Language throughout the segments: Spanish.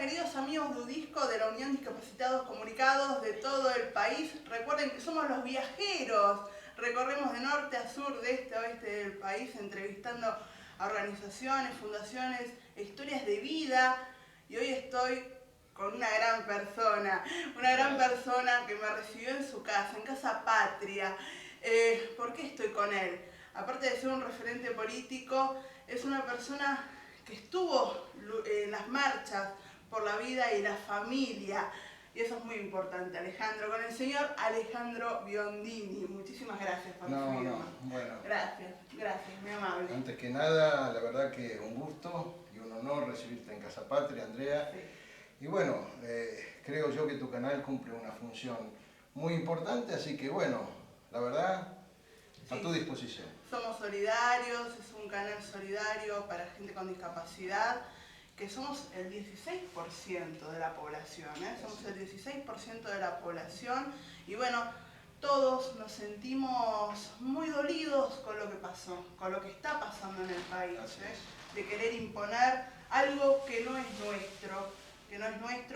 queridos amigos de UDISCO, de la Unión Discapacitados Comunicados de todo el país. Recuerden que somos los viajeros. Recorremos de norte a sur, de este a oeste del país, entrevistando a organizaciones, fundaciones, historias de vida. Y hoy estoy con una gran persona que me recibió en su casa, en Casa Patria. ¿Por qué estoy con él? Aparte de ser un referente político, es una persona que estuvo en las marchas por la vida y la familia. Y eso es muy importante, Alejandro, con el señor Alejandro Biondini. Muchísimas gracias por recibirme. Bueno. Gracias, muy amable. Antes que nada, la verdad que un gusto y un honor recibirte en Casa Patria, Andrea. Sí. Y bueno, creo yo que tu canal cumple una función muy importante, así que bueno, la verdad, a tu disposición. Somos solidarios, es un canal solidario para gente con discapacidad, que somos el 16% de la población, somos el 16% de la población y bueno, todos nos sentimos muy dolidos con lo que pasó, con lo que está pasando en el país, de querer imponer algo que no es nuestro,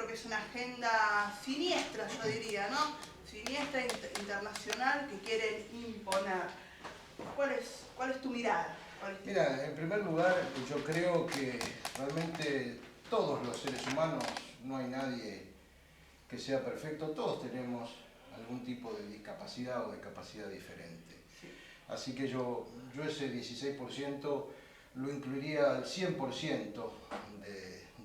que es una agenda siniestra, yo diría, ¿no? Siniestra internacional que quieren imponer. ¿Cuál es tu mirada? Mira, en primer lugar, yo creo que realmente todos los seres humanos, no hay nadie que sea perfecto, todos tenemos algún tipo de discapacidad o de capacidad diferente. Sí. Así que yo ese 16% lo incluiría al 100%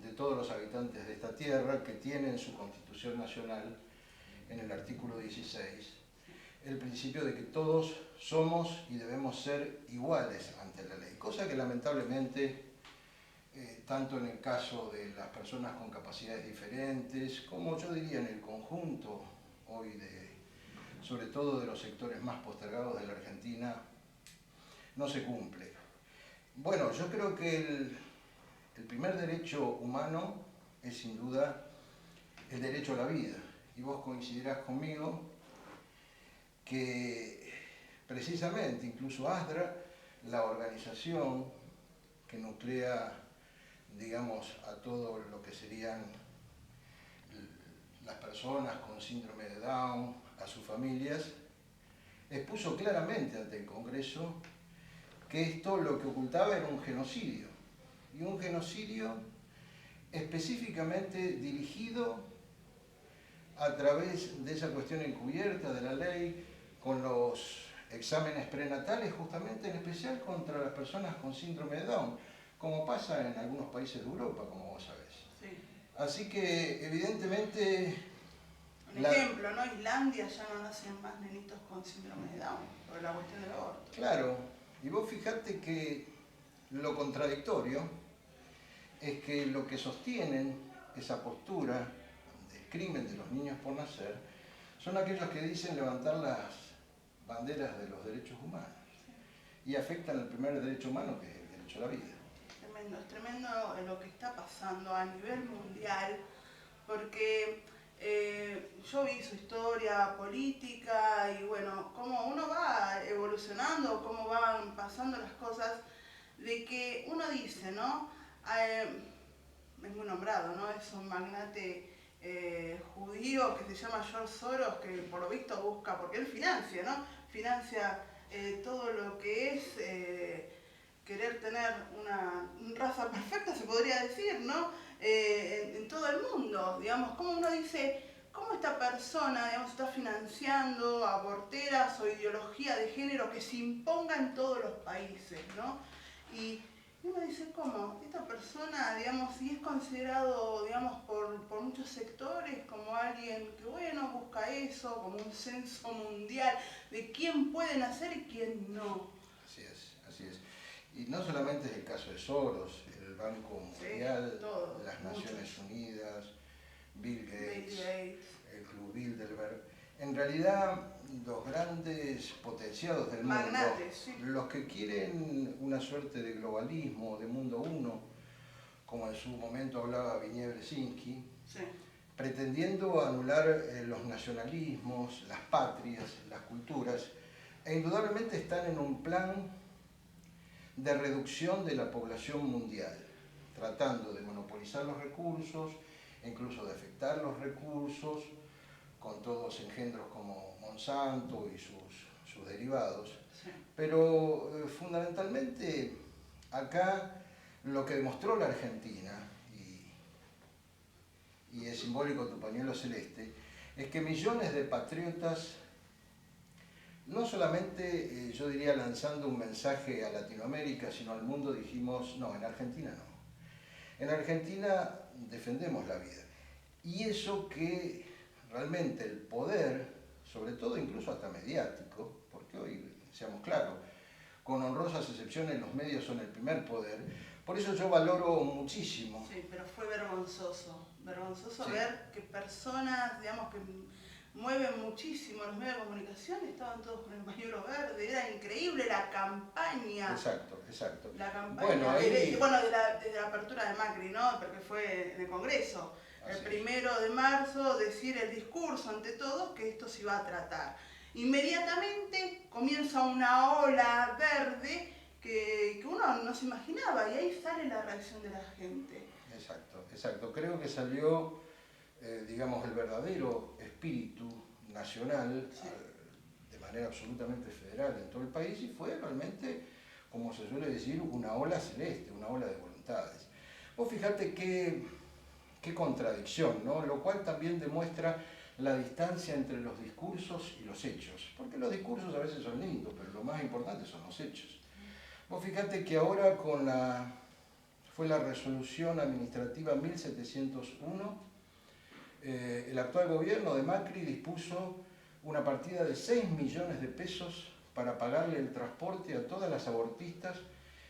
de todos los habitantes de esta tierra que tienen su Constitución Nacional en el artículo 16. El principio de que todos somos y debemos ser iguales ante la ley, cosa que lamentablemente, tanto en el caso de las personas con capacidades diferentes, como yo diría en el conjunto hoy, sobre todo de los sectores más postergados de la Argentina, no se cumple. Bueno, yo creo que el primer derecho humano es sin duda el derecho a la vida, y vos coincidirás conmigo que precisamente incluso ASDRA, la organización que nuclea, digamos, a todo lo que serían las personas con síndrome de Down, a sus familias, expuso claramente ante el Congreso que esto lo que ocultaba era un genocidio, y un genocidio específicamente dirigido a través de esa cuestión encubierta de la ley, con los exámenes prenatales, justamente en especial contra las personas con síndrome de Down, como pasa en algunos países de Europa, como vos sabés. Sí. Así que, evidentemente... Un ejemplo, ¿no? Islandia ya no nacen más nenitos con síndrome de Down, por la cuestión del aborto. Claro, y vos fijate que lo contradictorio es que lo que sostienen esa postura del crimen de los niños por nacer son aquellos que dicen levantar las banderas de los derechos humanos y afectan el primer derecho humano, que es el derecho a la vida. Es tremendo lo que está pasando a nivel mundial, porque yo vi su historia política y bueno, cómo uno va evolucionando, cómo van pasando las cosas, de que uno dice, ¿no? Es muy nombrado, ¿no? Es un magnate judío que se llama George Soros, que por lo visto busca, porque él financia, ¿no? Financia todo lo que es querer tener una raza perfecta, se podría decir, ¿no? En todo el mundo, digamos, como uno dice, cómo esta persona, digamos, está financiando aborteras o ideología de género que se imponga en todos los países, ¿no? Y uno dice, ¿cómo? Esta persona, digamos, si es considerado, digamos, por muchos sectores como alguien que, bueno, busca eso, como un censo mundial de quién puede nacer y quién no. Así es, así es. Y no solamente es el caso de Soros, el Banco Mundial, todo, las Naciones Unidas, Bill Gates, el Club Bilderberg. En realidad, los grandes potenciados del mundo, magnates, sí. Los que quieren una suerte de globalismo, de mundo uno, como en su momento hablaba Zbigniew Brzezinski, sí, pretendiendo anular los nacionalismos, las patrias, las culturas, e indudablemente están en un plan de reducción de la población mundial, tratando de monopolizar los recursos incluso de afectar los recursos, con todos engendros como Monsanto y sus derivados. Sí. Pero fundamentalmente acá lo que demostró la Argentina, y es simbólico tu pañuelo celeste, es que millones de patriotas, no solamente yo diría lanzando un mensaje a Latinoamérica, sino al mundo, dijimos, no, en Argentina no. En Argentina defendemos la vida. Y eso que realmente el poder, sobre todo incluso hasta mediático, porque hoy, seamos claros, con honrosas excepciones los medios son el primer poder, por eso yo valoro muchísimo. Sí, pero fue vergonzoso Sí. ver que personas, digamos, que mueven muchísimo los medios de comunicación, estaban todos con el pañuelo verde, era increíble la campaña. Exacto, exacto. La campaña, Bueno, ahí... desde la apertura de Macri, ¿no? Porque fue en el Congreso. El 1 de marzo, decir el discurso ante todos que esto se iba a tratar. Inmediatamente comienza una ola verde que uno no se imaginaba y ahí sale la reacción de la gente. Exacto, exacto. Creo que salió, digamos, el verdadero espíritu nacional, Sí. De manera absolutamente federal en todo el país, y fue realmente, como se suele decir, una ola celeste, una ola de voluntades. Vos fijate qué contradicción, ¿no? Lo cual también demuestra la distancia entre los discursos y los hechos, porque los discursos a veces son lindos, pero lo más importante son los hechos. Vos fijate que ahora fue la resolución administrativa 1701, el actual gobierno de Macri dispuso una partida de 6 millones de pesos para pagarle el transporte a todas las abortistas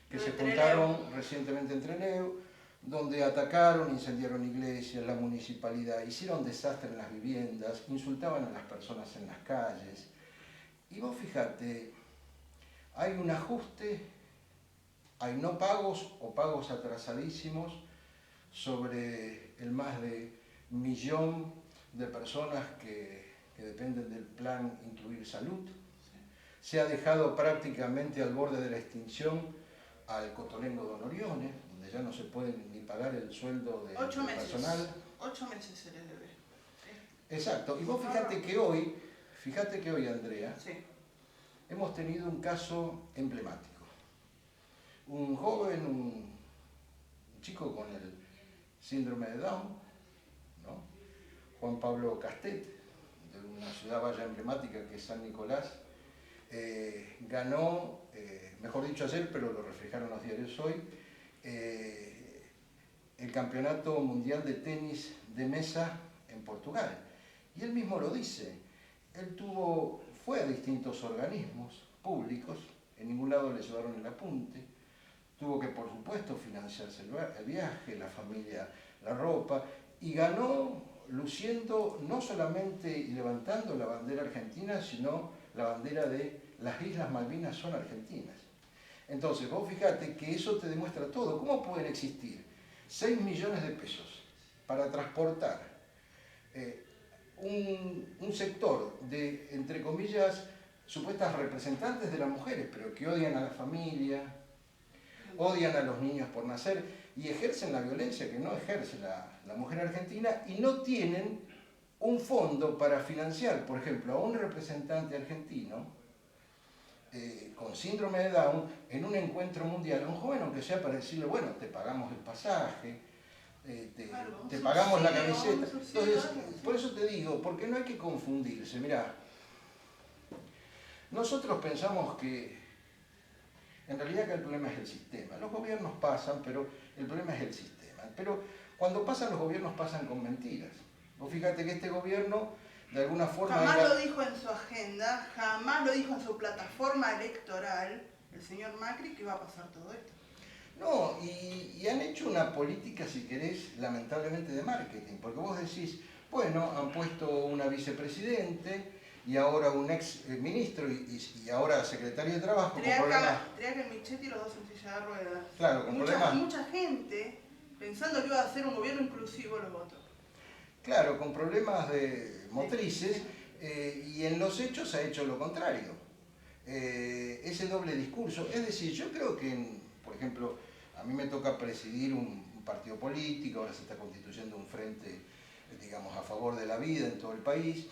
que se juntaron recientemente en Trelew, donde atacaron, incendiaron iglesias, la municipalidad, hicieron desastre en las viviendas, insultaban a las personas en las calles. Y vos fijate, hay un ajuste, hay no pagos o pagos atrasadísimos sobre el más de 1 millón de personas que dependen del plan Incluir Salud. Se ha dejado prácticamente al borde de la extinción al Cotolengo Don Orione, donde ya no se puede ni pagar el sueldo del personal. 8 meses se les debe. Exacto. Y vos fíjate que hoy, Andrea, Sí. hemos tenido un caso emblemático. Un joven, un chico con el síndrome de Down, ¿no? Juan Pablo Castet, de una ciudad valla emblemática que es San Nicolás, ganó, mejor dicho ayer, pero lo reflejaron los diarios hoy, el Campeonato Mundial de Tenis de Mesa en Portugal. Y él mismo lo dice, él fue a distintos organismos públicos, en ningún lado le llevaron el apunte, tuvo que, por supuesto, financiarse el viaje, la familia, la ropa, y ganó luciendo no solamente y levantando la bandera argentina, sino la bandera de las Islas Malvinas son argentinas. Entonces, vos fijate que eso te demuestra todo. ¿Cómo pueden existir 6 millones de pesos para transportar un sector de, entre comillas, supuestas representantes de las mujeres, pero que odian a la familia, odian a los niños por nacer y ejercen la violencia que no ejerce la mujer argentina y no tienen un fondo para financiar, por ejemplo, a un representante argentino con síndrome de Down en un encuentro mundial, a un joven aunque sea para decirle, bueno, te pagamos el pasaje, te pagamos la camiseta. Entonces, por eso te digo, porque no hay que confundirse. Mirá, nosotros pensamos que en realidad que el problema es el sistema. Los gobiernos pasan, pero el problema es el sistema. Pero cuando pasan los gobiernos pasan con mentiras. Vos fíjate que este gobierno, de alguna forma... Jamás lo dijo en su agenda, jamás lo dijo en su plataforma electoral, el señor Macri, que iba a pasar todo esto. No, y han hecho una política, si querés, lamentablemente de marketing. Porque vos decís, bueno, han puesto una vicepresidente y ahora un ex ministro y ahora secretario de Trabajo. Triaca Michetti y los dos en silla de ruedas. Claro, con problemas. Mucha gente, pensando que iba a ser un gobierno inclusivo, los votó. Claro, con problemas de motrices, y en los hechos ha hecho lo contrario. Ese doble discurso. Es decir, yo creo que, por ejemplo, a mí me toca presidir un un partido político, ahora se está constituyendo un frente, digamos, a favor de la vida en todo el país.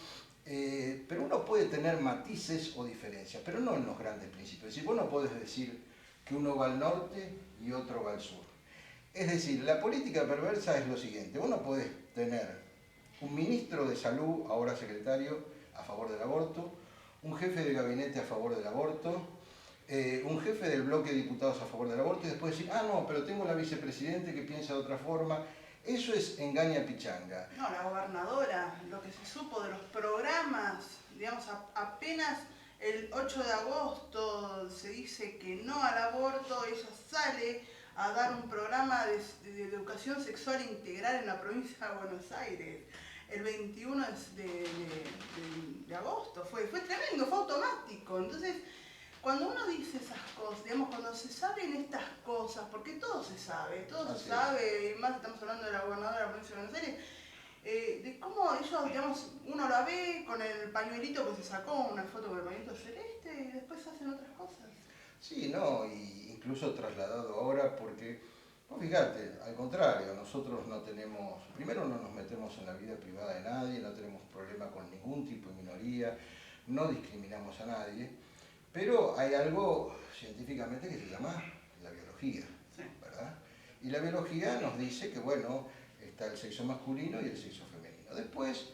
Pero uno puede tener matices o diferencias, pero no en los grandes principios. Es decir, vos no podés decir que uno va al norte y otro va al sur. Es decir, la política perversa es lo siguiente: vos no podés tener un ministro de salud, ahora secretario, a favor del aborto, un jefe de gabinete a favor del aborto, un jefe del bloque de diputados a favor del aborto, y después decir, ah, no, pero tengo la vicepresidente que piensa de otra forma. Eso es engaña pichanga. No, la gobernadora, lo que se supo de los programas, digamos, apenas el 8 de agosto se dice que no al aborto, ella sale a dar un programa de educación sexual integral en la provincia de Buenos Aires. El 21 de agosto, fue tremendo, fue automático. Entonces, cuando uno dice esas cosas, digamos, cuando se saben estas cosas, porque todo se sabe, y más estamos hablando de la gobernadora de la provincia de Buenos Aires, de cómo ellos, digamos, uno la ve con el pañuelito que se sacó, una foto con el pañuelito celeste, y después hacen otras cosas. Sí, no, y incluso trasladado ahora porque, no, fíjate, al contrario, nosotros no tenemos, primero no nos metemos en la vida privada de nadie, no tenemos problema con ningún tipo de minoría, no discriminamos a nadie, pero hay algo científicamente que se llama la biología, Sí. ¿verdad? Y la biología nos dice que, bueno, está el sexo masculino y el sexo femenino. Después,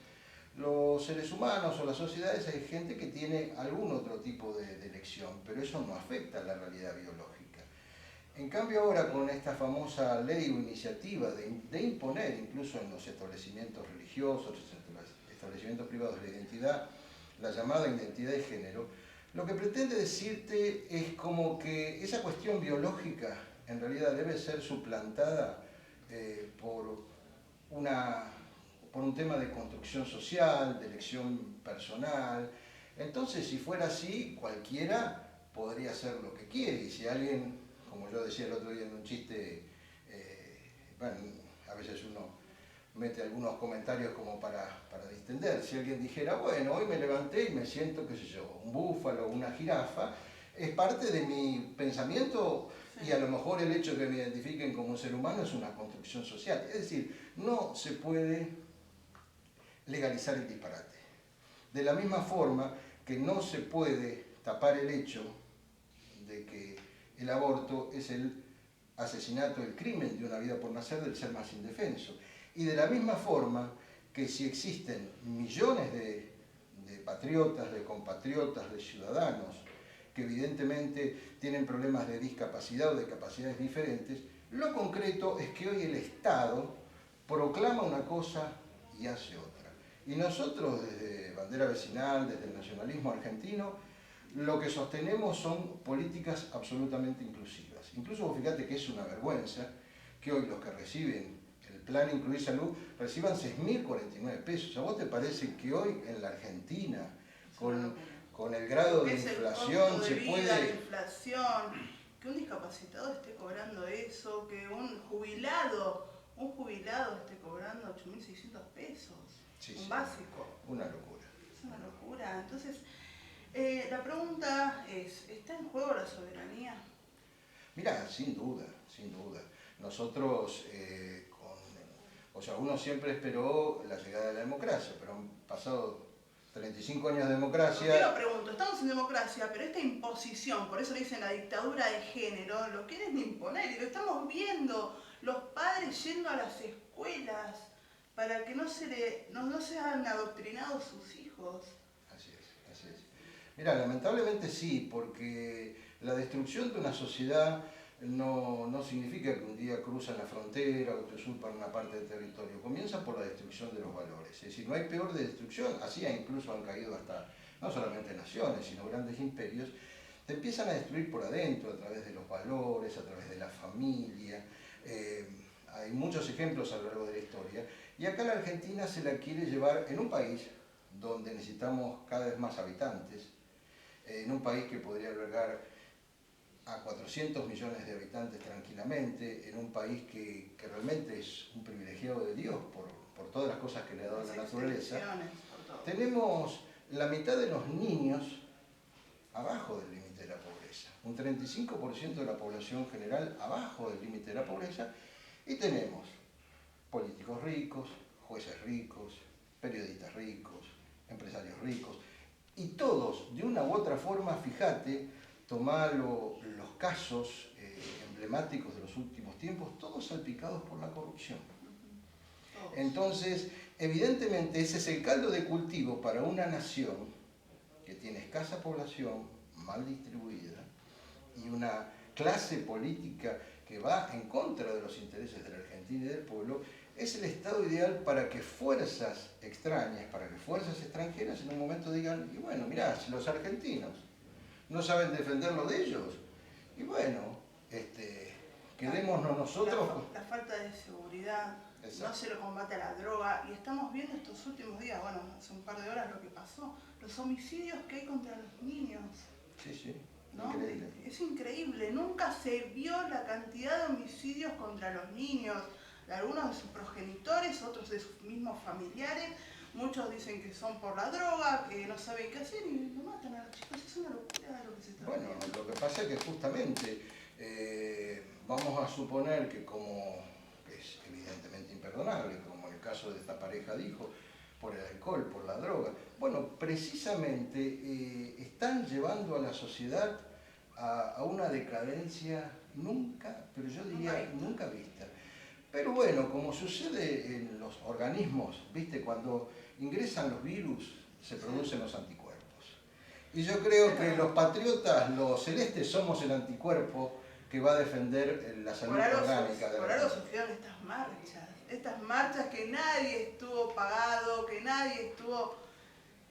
los seres humanos o las sociedades, hay gente que tiene algún otro tipo de elección, pero eso no afecta a la realidad biológica. En cambio ahora, con esta famosa ley o iniciativa de imponer, incluso en los establecimientos religiosos, los establecimientos privados, la llamada identidad de género, lo que pretende decirte es como que esa cuestión biológica en realidad debe ser suplantada por un tema de construcción social, de elección personal. Entonces, si fuera así, cualquiera podría hacer lo que quiere. Y si alguien, como yo decía el otro día en un chiste, bueno, a veces uno mete algunos comentarios como para distender. Si alguien dijera, bueno, hoy me levanté y me siento, qué sé yo, un búfalo, una jirafa, es parte de mi pensamiento. Sí. Y a lo mejor el hecho de que me identifiquen como un ser humano es una construcción social. Es decir, no se puede legalizar el disparate. De la misma forma que no se puede tapar el hecho de que el aborto es el asesinato, el crimen de una vida por nacer del ser más indefenso. Y de la misma forma que si existen millones de patriotas, de compatriotas, de ciudadanos que evidentemente tienen problemas de discapacidad o de capacidades diferentes, lo concreto es que hoy el Estado proclama una cosa y hace otra. Y nosotros desde Bandera Vecinal, desde el nacionalismo argentino, lo que sostenemos son políticas absolutamente inclusivas. Incluso vos fíjate que es una vergüenza que hoy los que reciben el plan Incluir Salud reciban 6.049 pesos. ¿A vos te parece que hoy en la Argentina, con el grado de inflación, se puede... La inflación, que un discapacitado esté cobrando eso, que un jubilado esté cobrando 8.600 pesos, sí, un básico? Una locura. Es una locura. Entonces, la pregunta es, ¿está en juego la soberanía? Mirá, sin duda, sin duda. Nosotros, uno siempre esperó la llegada de la democracia, pero han pasado 35 años de democracia. Yo lo pregunto, estamos en democracia, pero esta imposición, por eso le dicen la dictadura de género, lo quieren imponer y lo estamos viendo, los padres yendo a las escuelas para que no sean adoctrinados sus hijos. Así es. Mira, lamentablemente sí, porque la destrucción de una sociedad no significa que un día cruzan la frontera o te usurpan una parte del territorio. Comienza por la destrucción de los valores. Es decir, no hay peor de destrucción, así incluso han caído hasta, no solamente naciones, sino grandes imperios. Te empiezan a destruir por adentro, a través de los valores, a través de la familia. Hay muchos ejemplos a lo largo de la historia. Y acá la Argentina se la quiere llevar en un país donde necesitamos cada vez más habitantes, en un país que podría albergar a 400 millones de habitantes tranquilamente, en un país que realmente es un privilegiado de Dios por todas las cosas que le ha dado la naturaleza. Tenemos la mitad de los niños abajo del límite de la pobreza, un 35% de la población general abajo del límite de la pobreza, Y tenemos políticos ricos, jueces ricos, periodistas ricos, empresarios ricos, y todos, de una u otra forma, fíjate, tomá los casos emblemáticos de los últimos tiempos, todos salpicados por la corrupción. Entonces, evidentemente, ese es el caldo de cultivo para una nación que tiene escasa población, mal distribuida, y una clase política que va en contra de los intereses de la Argentina y del pueblo. Es el estado ideal para que fuerzas extrañas, para que fuerzas extranjeras en un momento digan, y bueno, mirá, si los argentinos no saben defender lo de ellos, y bueno, quedémonos nosotros. La falta de seguridad, exacto, no se lo combate a la droga, y estamos viendo estos últimos días, bueno, hace un par de horas lo que pasó, los homicidios que hay contra los niños. Sí, ¿no? increíble. Es increíble, nunca se vio la cantidad de homicidios contra los niños, de algunos de sus progenitores, otros de sus mismos familiares. Muchos dicen que son por la droga, que no saben qué hacer y lo matan a los chicos. Es una locura lo que se está Bueno, haciendo. lo que pasa es que justamente vamos a suponer que como es evidentemente imperdonable, como en el caso de esta pareja dijo, por el alcohol, por la droga, bueno, precisamente están llevando a la sociedad a una decadencia nunca, pero yo diría nunca vista. Pero bueno, como sucede en los organismos, ¿viste? Cuando ingresan los virus, se producen los anticuerpos. Y yo creo que los patriotas, los celestes, somos el anticuerpo que va a defender la salud orgánica de la Por algo surgieron estas marchas que nadie estuvo pagado, que nadie estuvo...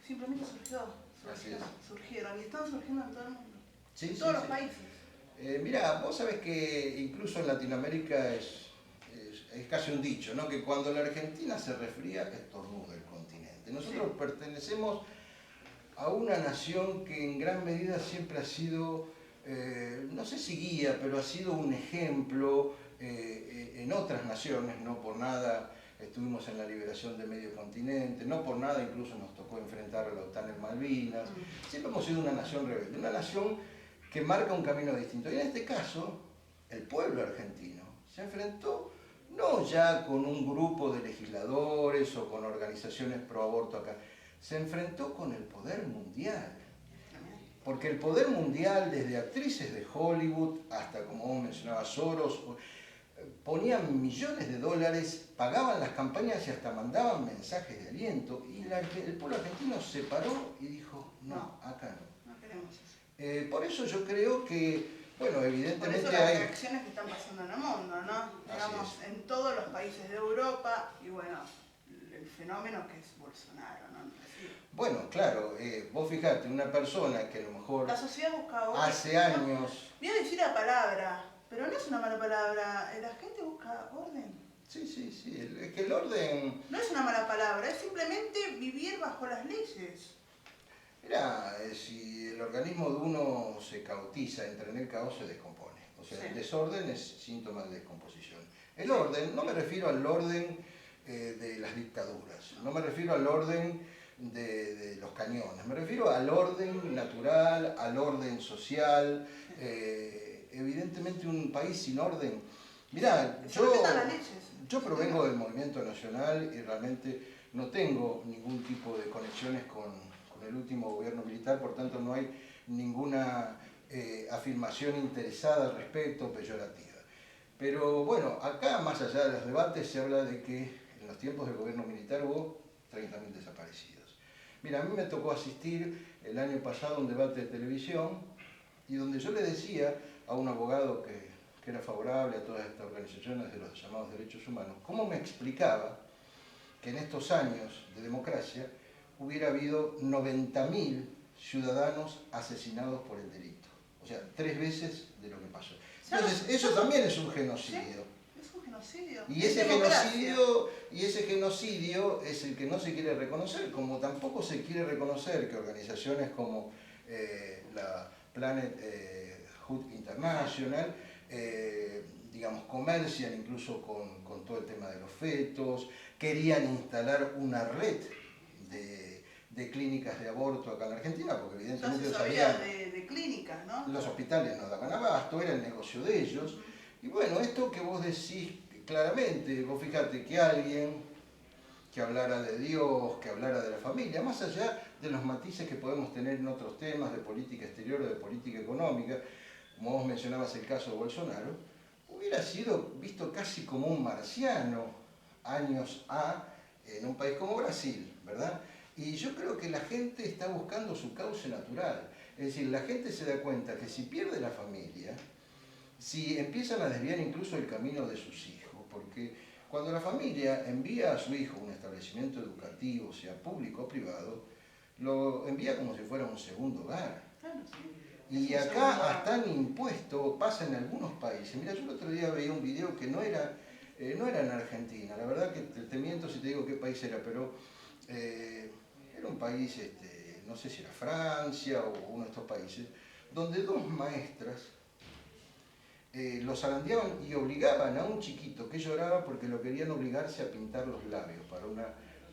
Simplemente surgieron y están surgiendo en todo el mundo, en todos los países. Mirá, vos sabés que incluso en Latinoamérica es casi un dicho, ¿no? Que cuando la Argentina se resfría, estornuda el continente. Nosotros pertenecemos a una nación que en gran medida siempre ha sido, no sé si guía, pero ha sido un ejemplo en otras naciones. No por nada estuvimos en la liberación de medio continente, no por nada incluso nos tocó enfrentar a la OTAN en Malvinas. Siempre hemos sido una nación rebelde, una nación que marca un camino distinto. Y en este caso, el pueblo argentino se enfrentó no ya con un grupo de legisladores o con organizaciones pro aborto acá, se enfrentó con el poder mundial. Porque el poder mundial, desde actrices de Hollywood hasta, como vos mencionabas, Soros, ponían millones de dólares, pagaban las campañas y hasta mandaban mensajes de aliento. Y el pueblo argentino se paró y dijo, no, acá no. No queremos eso. Por eso yo creo que, bueno, evidentemente por eso las reacciones que están pasando en el mundo, ¿no? Digamos, en todos los países de Europa, y bueno, el fenómeno que es Bolsonaro, ¿no? Bueno, claro, vos fijate, una persona que a lo mejor la sociedad busca orden. Hace años... Voy a decir la palabra, pero no es una mala palabra, la gente busca orden. Sí, es que el orden... No es una mala palabra, es simplemente vivir bajo las leyes. Mirá, si el organismo de uno se caotiza, entra en el caos, se descompone. O sea, el desorden es síntoma de descomposición. El orden, no me refiero al orden de las dictaduras, no me refiero al orden de los cañones, me refiero al orden natural, al orden social. Evidentemente un país sin orden... Mirá, yo provengo del movimiento nacional y realmente no tengo ningún tipo de conexiones con el último gobierno militar, por tanto no hay ninguna afirmación interesada al respecto, peyorativa. Pero bueno, acá más allá de los debates se habla de que en los tiempos del gobierno militar hubo 30.000 desaparecidos. Mira, a mí me tocó asistir el año pasado a un debate de televisión y donde yo le decía a un abogado que era favorable a todas estas organizaciones de los llamados derechos humanos, cómo me explicaba que en estos años de democracia hubiera habido 90.000 ciudadanos asesinados por el delito. O sea, 3 veces de lo que pasó. Entonces, eso también es un genocidio. Sí, es un genocidio. Y ese genocidio es el que no se quiere reconocer, como tampoco se quiere reconocer que organizaciones como la Planet Hood International, digamos, comercian incluso con todo el tema de los fetos, querían instalar una red de clínicas de aborto acá en la Argentina, porque evidentemente sabían de clínicas, ¿no? Los hospitales no daban abasto, era el negocio de ellos. Y bueno, esto que vos decís, claramente, vos fíjate que alguien que hablara de Dios, que hablara de la familia, más allá de los matices que podemos tener en otros temas de política exterior o de política económica, como vos mencionabas el caso de Bolsonaro, hubiera sido visto casi como un marciano años A en un país como Brasil, ¿verdad? Y yo creo que la gente está buscando su cauce natural. Es decir, la gente se da cuenta que si pierde la familia, si empiezan a desviar incluso el camino de sus hijos, porque cuando la familia envía a su hijo a un establecimiento educativo, sea público o privado, lo envía como si fuera un segundo hogar. Claro, sí. Y acá están impuestos, pasa en algunos países. Mira, yo el otro día veía un video que no era en Argentina, la verdad que te miento si te digo qué país era, pero era un país, no sé si era Francia o uno de estos países, donde dos maestras lo zarandeaban y obligaban a un chiquito que lloraba porque lo querían obligarse a pintar los labios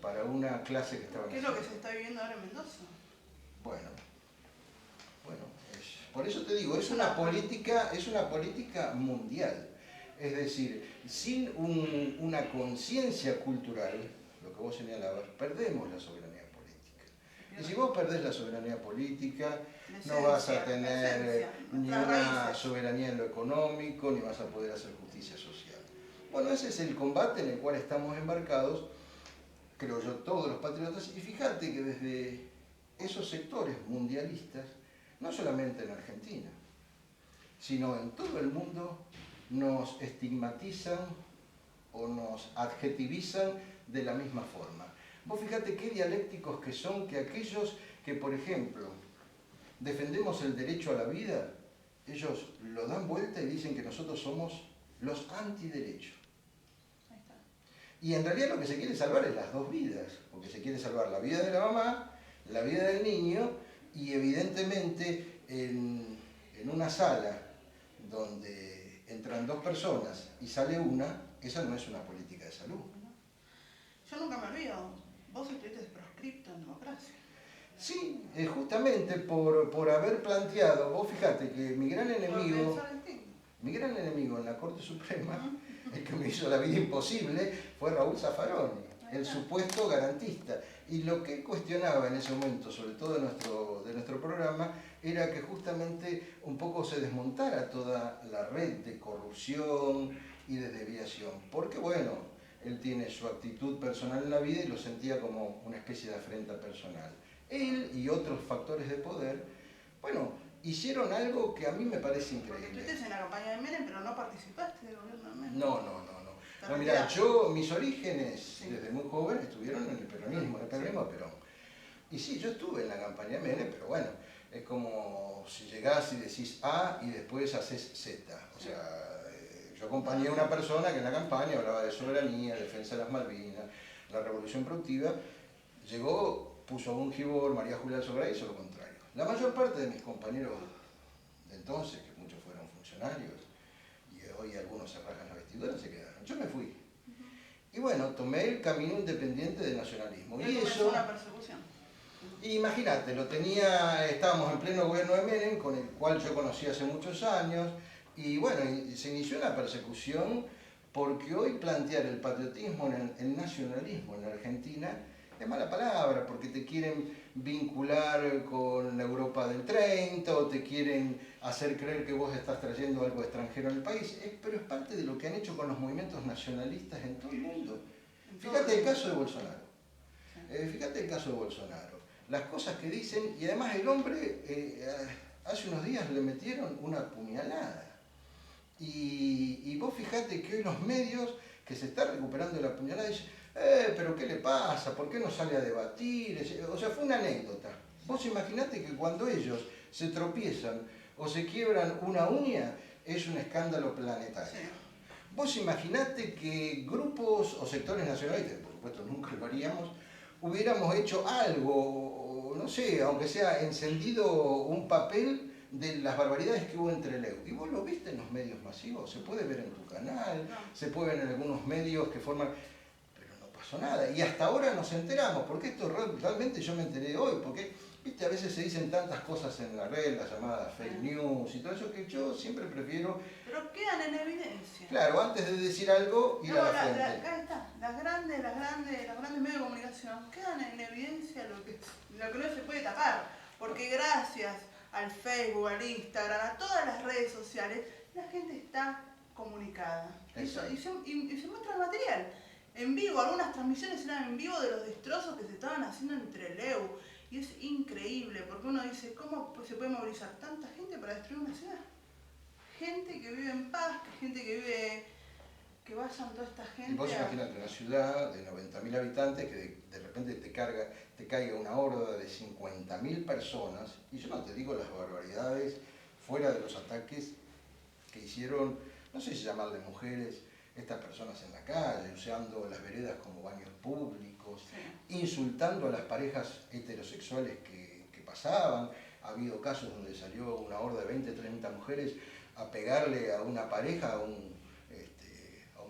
para una clase que estaban haciendo. ¿Qué es lo que se está viviendo ahora en Mendoza? Bueno, por eso te digo, es una política mundial. Es decir, sin una conciencia cultural, lo que vos señalabas, perdemos la soberanía política. Y si vos perdés la soberanía política, no vas a tener ni una soberanía en lo económico, ni vas a poder hacer justicia social. Bueno, ese es el combate en el cual estamos embarcados, creo yo, todos los patriotas. Y fíjate que desde esos sectores mundialistas, no solamente en Argentina, sino en todo el mundo, nos estigmatizan o nos adjetivizan de la misma forma. Vos fíjate qué dialécticos que son que aquellos que, por ejemplo, defendemos el derecho a la vida, ellos lo dan vuelta y dicen que nosotros somos los antiderechos. Y en realidad lo que se quiere salvar es las dos vidas, porque se quiere salvar la vida de la mamá, la vida del niño, y evidentemente en una sala donde entran dos personas y sale una, esa no es una política de salud. Yo nunca me olvido, vos estuviste proscripto en democracia. Sí, justamente por haber planteado, vos fíjate que mi gran enemigo en la Corte Suprema, el que me hizo la vida imposible, fue Raúl Zaffaroni, el supuesto garantista. Y lo que cuestionaba en ese momento, sobre todo de nuestro programa, era que justamente un poco se desmontara toda la red de corrupción y de desviación. Porque bueno, él tiene su actitud personal en la vida y lo sentía como una especie de afrenta personal. Él y otros factores de poder, bueno, hicieron algo que a mí me parece increíble. Porque estuviste en la campaña de Menem, pero no participaste del gobierno de Menem. No, mira, mis orígenes desde muy joven estuvieron en el peronismo, de Perón. Y sí, yo estuve en la campaña de Menem, pero bueno, es como si llegás y decís A y después haces Z. O sea, yo acompañé a una persona que en la campaña hablaba de soberanía, defensa de las Malvinas, la revolución productiva. Llegó, puso a un Gibor, María Julia Sobra, y hizo lo contrario. La mayor parte de mis compañeros de entonces, que muchos fueron funcionarios, y hoy algunos se rajan la vestidura, se quedaron. Yo me fui. Y bueno, tomé el camino independiente del nacionalismo. Y eso una persecución. Imagínate, estábamos en pleno gobierno de Menem, con el cual yo conocí hace muchos años, y bueno, se inició una persecución porque hoy plantear el patriotismo, el nacionalismo en la Argentina, es mala palabra, porque te quieren vincular con la Europa del 30 o te quieren hacer creer que vos estás trayendo algo extranjero al país, pero es parte de lo que han hecho con los movimientos nacionalistas en todo el mundo. Fíjate el caso de Bolsonaro. Las cosas que dicen, y además el hombre hace unos días le metieron una puñalada. Y vos fíjate que hoy los medios que se está recuperando de la puñalada dicen, pero ¿qué le pasa? ¿Por qué no sale a debatir? O sea, fue una anécdota. Vos imaginate que cuando ellos se tropiezan o se quiebran una uña, es un escándalo planetario. Sí. Vos imaginate que grupos o sectores nacionalistas, por supuesto nunca lo haríamos, hubiéramos hecho algo, no sé, aunque sea encendido un papel de las barbaridades que hubo en Trelew. Y vos lo viste en los medios masivos, se puede ver en tu canal, se puede ver en algunos medios que forman... pasó nada. Y hasta ahora nos enteramos, porque esto realmente yo me enteré hoy, porque viste, a veces se dicen tantas cosas en la red, las llamadas fake news y todo eso, que yo siempre prefiero... Pero quedan en evidencia. Claro, antes de decir algo, ir a la fuente. Acá está, las grandes medios de comunicación quedan en evidencia lo que no se puede tapar, porque gracias al Facebook, al Instagram, a todas las redes sociales, la gente está comunicada. Y se muestra el material. En vivo, algunas transmisiones eran en vivo de los destrozos que se estaban haciendo en Trelew. Y es increíble, porque uno dice, ¿cómo se puede movilizar tanta gente para destruir una ciudad? Gente que vive en paz, gente que vive... que vayan toda esta gente... Y vos imagínate una ciudad de 90.000 habitantes que de repente te caiga una horda de 50.000 personas, y yo no te digo las barbaridades fuera de los ataques que hicieron, no sé si llamarle mujeres, estas personas en la calle, usando las veredas como baños públicos, sí, insultando a las parejas heterosexuales que pasaban. Ha habido casos donde salió una horda de 20, 30 mujeres a pegarle a una pareja, a un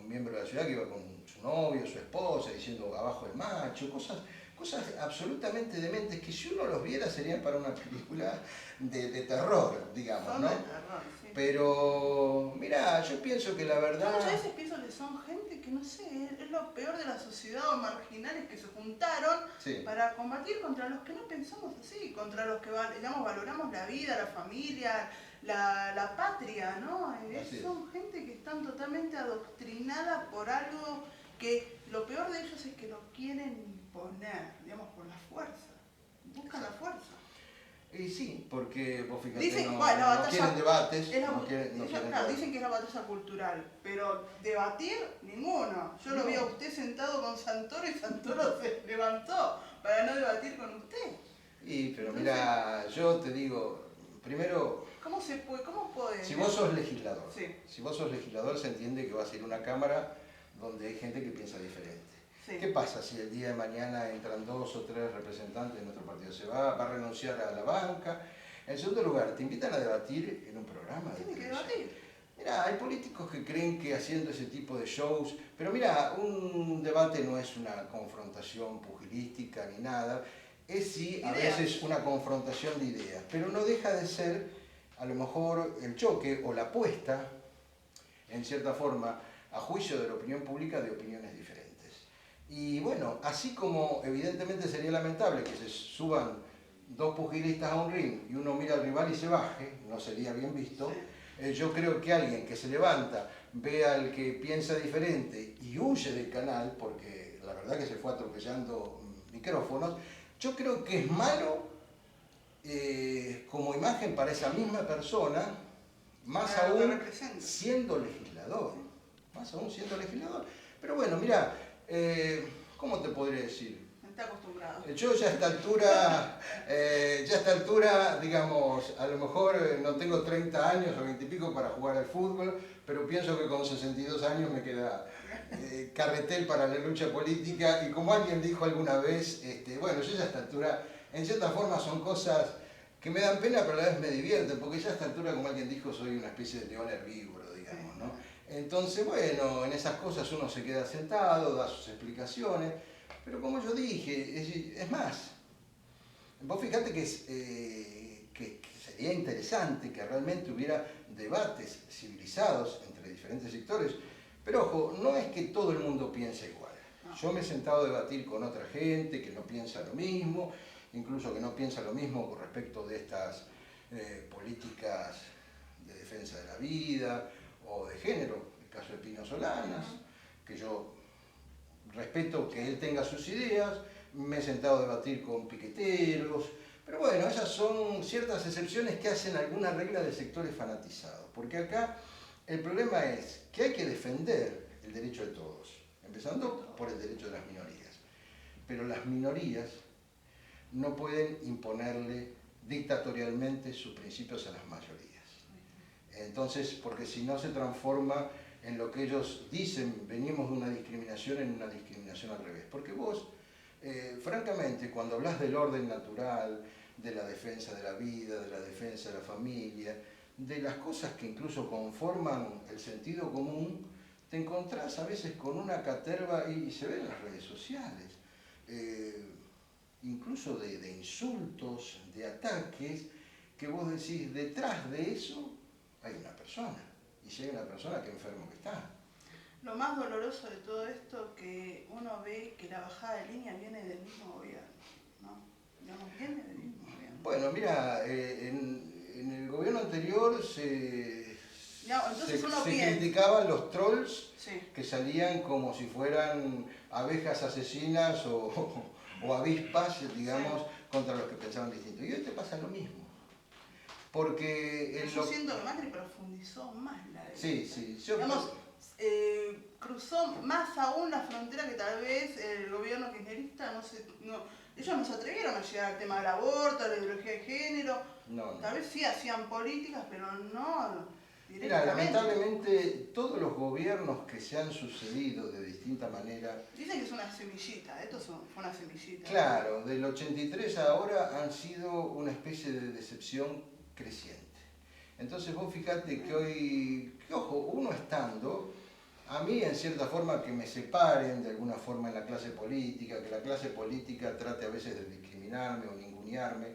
miembro de la ciudad que iba con su novio, su esposa, diciendo abajo el macho, cosas absolutamente dementes que si uno los viera serían para una película de terror, digamos, ¿no? De terror, sí. Pero, mirá, yo pienso que la verdad... Yo muchas veces pienso que son gente que, no sé, es lo peor de la sociedad, o marginales que se juntaron, sí, para combatir contra los que no pensamos así, contra los que, digamos, valoramos la vida, la familia, la patria, ¿no? Son gente que están totalmente adoctrinada por algo que lo peor de ellos es que lo quieren imponer, digamos, por la fuerza. Buscan la fuerza. Y sí, porque vos fíjate, dicen, no quieren debates. Dicen que es la batalla cultural, pero debatir, ninguno. Yo lo vi a usted sentado con Santoro y Santoro se levantó para no debatir con usted. Pero mira, yo te digo, primero... ¿Cómo puede? Si vos sos legislador, sí, si vos sos legislador se entiende que vas a ir a una cámara donde hay gente que piensa diferente. Sí. ¿Qué pasa si el día de mañana entran 2 o 3 representantes de nuestro partido? ¿Se va a renunciar a la banca? En segundo lugar, te invitan a debatir en un programa. Tiene que debatir. Mira, hay políticos que creen que haciendo ese tipo de shows, pero mira, un debate no es una confrontación pugilística ni nada, es sí a veces una confrontación de ideas, pero no deja de ser a lo mejor el choque o la apuesta, en cierta forma, a juicio de la opinión pública de opiniones diferentes. Y bueno, así como evidentemente sería lamentable que se suban 2 pugilistas a un ring y uno mira al rival y se baje, no sería bien visto, sí, yo creo que alguien que se levanta, ve al que piensa diferente y huye del canal, porque la verdad que se fue atropellando micrófonos, yo creo que es malo como imagen para esa misma persona, más aún siendo legislador. Más aún siendo legislador. Pero bueno, mira, ¿cómo te podría decir? Está acostumbrado. Yo ya a esta altura, digamos, a lo mejor no tengo 30 años o 20 y pico para jugar al fútbol, pero pienso que con 62 años me queda carretel para la lucha política, y como alguien dijo alguna vez, bueno, yo ya a esta altura, en cierta forma son cosas que me dan pena, pero a la vez me divierten, porque ya a esta altura, como alguien dijo, soy una especie de león herbívoro, digamos, ¿no? Entonces, bueno, en esas cosas uno se queda sentado, da sus explicaciones, pero como yo dije, es más, vos fíjate que sería interesante que realmente hubiera debates civilizados entre diferentes sectores, pero ojo, no es que todo el mundo piense igual. Yo me he sentado a debatir con otra gente que no piensa lo mismo, incluso que no piensa lo mismo con respecto de estas políticas de defensa de la vida o de género, el caso de Pino Solanas, que yo respeto que él tenga sus ideas, me he sentado a debatir con piqueteros, pero bueno, esas son ciertas excepciones que hacen alguna regla de sectores fanatizados, porque acá el problema es que hay que defender el derecho de todos, empezando por el derecho de las minorías, pero las minorías no pueden imponerle dictatorialmente sus principios a las mayorías. Entonces, porque si no se transforma en lo que ellos dicen, venimos de una discriminación en una discriminación al revés. Porque vos, francamente, cuando hablas del orden natural, de la defensa de la vida, de la defensa de la familia, de las cosas que incluso conforman el sentido común, te encontrás a veces con una caterva, y se ve en las redes sociales, incluso de insultos, de ataques, que vos decís, detrás de eso hay una persona, y si hay una persona, qué enfermo que está. Lo más doloroso de todo esto que uno ve que la bajada de línea viene del mismo gobierno, ¿no? Digamos, viene del mismo gobierno. Bueno, mira, en el gobierno anterior se criticaban los trolls, sí, que salían como si fueran abejas asesinas o avispas, digamos, sí, contra los que pensaban distinto. Y hoy te pasa lo mismo. Porque yo siento que Macri profundizó más la derecha. Sí, sí. Digamos, cruzó más aún la frontera que tal vez el gobierno kirchnerista ellos no se atrevieron a llegar al tema del aborto, a la ideología de género. No. Tal vez sí hacían políticas, pero no directamente. Mira, lamentablemente todos los gobiernos que se han sucedido de distinta manera... Dicen que es una semillita, esto fue una semillita. Claro, del 83 a ahora han sido una especie de decepción creciente. Entonces vos fijate que hoy, ojo, uno estando, a mí en cierta forma que me separen de alguna forma en la clase política, que la clase política trate a veces de discriminarme o ningunearme,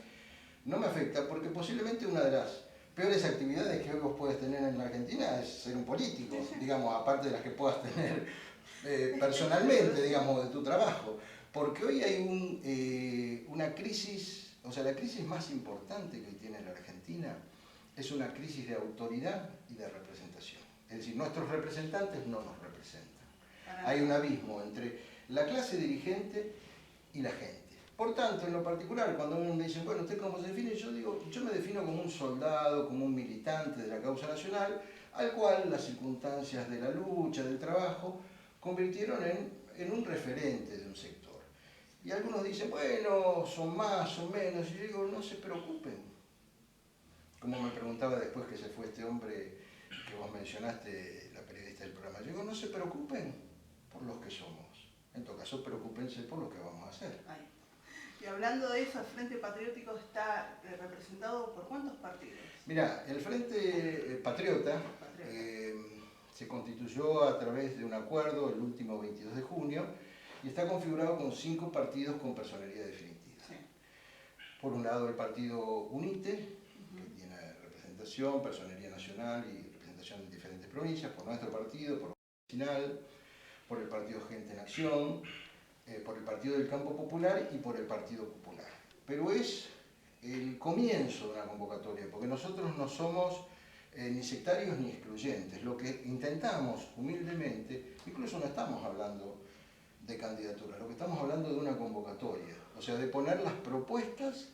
no me afecta porque posiblemente una de las peores actividades que hoy vos puedes tener en la Argentina es ser un político, digamos, aparte de las que puedas tener personalmente, digamos, de tu trabajo. Porque hoy hay una crisis, o sea, la crisis más importante que hoy tiene la Argentina es una crisis de autoridad y de representación. Es decir, nuestros representantes no nos representan. Hay un abismo entre la clase dirigente y la gente. Por tanto, en lo particular, cuando me dicen, bueno, ¿usted cómo se define? Yo digo, yo me defino como un soldado, como un militante de la causa nacional, al cual las circunstancias de la lucha, del trabajo, convirtieron en un referente de un sector. Y algunos dicen, bueno, son más o menos, y yo digo, no se preocupen. Como me preguntaba después que se fue este hombre que vos mencionaste, la periodista del programa, yo digo, no se preocupen por los que somos. En todo caso, preocúpense por lo que vamos a hacer. Ay. Y hablando de eso, el Frente Patriótico está representado por ¿cuántos partidos? Mira, el Frente Patriota se constituyó a través de un acuerdo el último 22 de junio y está configurado con 5 partidos con personería definitiva. Sí. Por un lado el partido UNITE, que tiene representación, personería nacional y representación en diferentes provincias, por nuestro partido, por Nacional, por el partido Gente en Acción, por el Partido del Campo Popular y por el Partido Popular. Pero es el comienzo de una convocatoria, porque nosotros no somos ni sectarios ni excluyentes. Lo que intentamos humildemente, incluso no estamos hablando de candidatura, lo que estamos hablando de una convocatoria, o sea, de poner las propuestas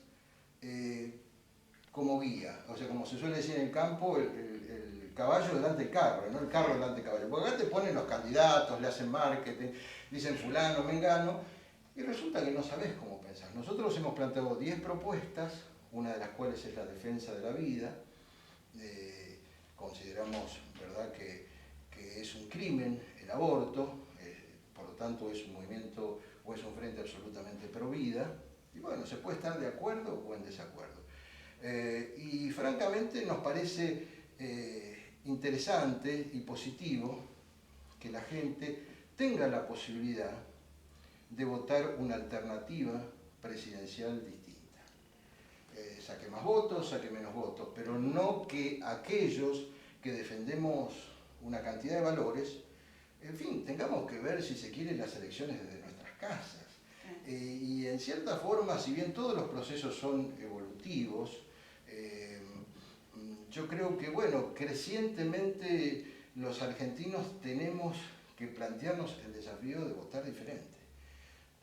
como guía, o sea, como se suele decir en el campo, el caballo delante del carro, no el carro delante del caballo, porque acá te ponen los candidatos, le hacen marketing, dicen fulano, mengano, y resulta que no sabés cómo pensar. Nosotros hemos planteado 10 propuestas, una de las cuales es la defensa de la vida. Consideramos, ¿verdad?, que es un crimen el aborto, por lo tanto es un movimiento o es un frente absolutamente pro vida, y bueno, se puede estar de acuerdo o en desacuerdo. Y francamente nos parece interesante y positivo que la gente tenga la posibilidad de votar una alternativa presidencial distinta. Saque más votos, saque menos votos, pero no que aquellos que defendemos una cantidad de valores, en fin, tengamos que ver si se quiere las elecciones desde nuestras casas. Y en cierta forma, si bien todos los procesos son evolutivos, yo creo que, bueno, crecientemente los argentinos tenemos que plantearnos el desafío de votar diferente.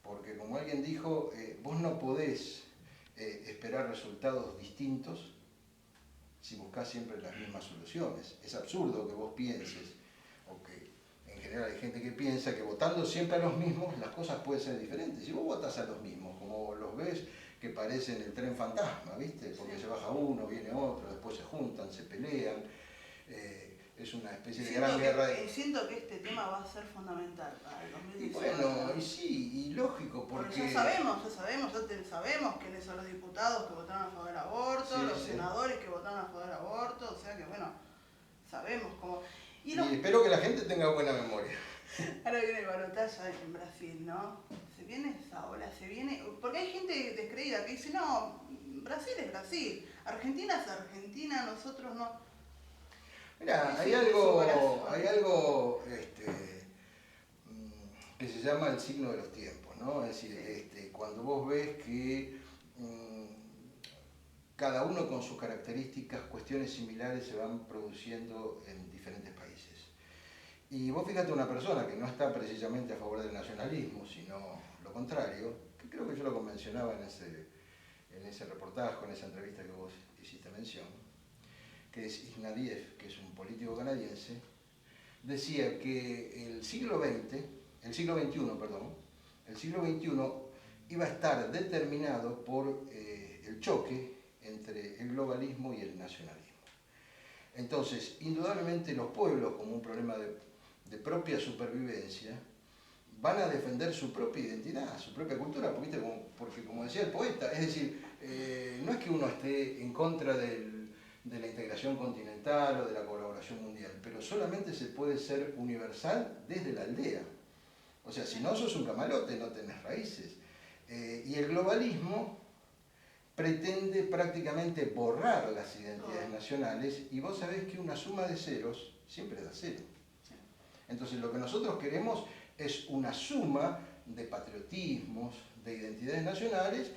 Porque como alguien dijo, vos no podés esperar resultados distintos si buscás siempre las mismas soluciones. Es absurdo que vos pienses, o que en general hay gente que piensa que votando siempre a los mismos las cosas pueden ser diferentes. Si vos votás a los mismos, como los ves que parecen el tren fantasma, ¿viste? Porque se baja uno, viene otro, después se juntan, se pelean. Es una especie de gran guerra. Siento que este tema va a ser fundamental para el 2018. Y bueno, y sí, y lógico, porque... ya sabemos quiénes son los diputados que votaron a favor del aborto, los senadores que votaron a favor del aborto, o sea que bueno, sabemos cómo... Y Y espero que la gente tenga buena memoria. ahora viene el balotaje en Brasil, ¿no? Se viene esa ola, se viene... Porque hay gente descreída que dice, no, Brasil es Brasil, Argentina es Argentina, nosotros no. Mira, ¿Qué hay siente su algo, corazón? hay algo que se llama el signo de los tiempos, ¿no? Es decir, Sí, cuando vos ves que cada uno con sus características, cuestiones similares se van produciendo en diferentes países. Y vos fíjate una persona que no está precisamente a favor del nacionalismo, sino lo contrario, que creo que yo lo mencionaba en ese reportaje, en esa entrevista que vos hiciste mención, que es Ignatieff, que es un político canadiense, decía que el siglo XXI, perdón, el siglo XXI iba a estar determinado por el choque entre el globalismo y el nacionalismo. Entonces, indudablemente los pueblos, como un problema de propia supervivencia, van a defender su propia identidad, su propia cultura, porque como decía el poeta, es decir, no es que uno esté en contra de la integración continental o de la colaboración mundial, pero solamente se puede ser universal desde la aldea. O sea, si no sos un camalote, no tenés raíces. Y el globalismo pretende prácticamente borrar las identidades nacionales y vos sabés que una suma de ceros siempre da cero. Entonces lo que nosotros queremos es una suma de patriotismos, de identidades nacionales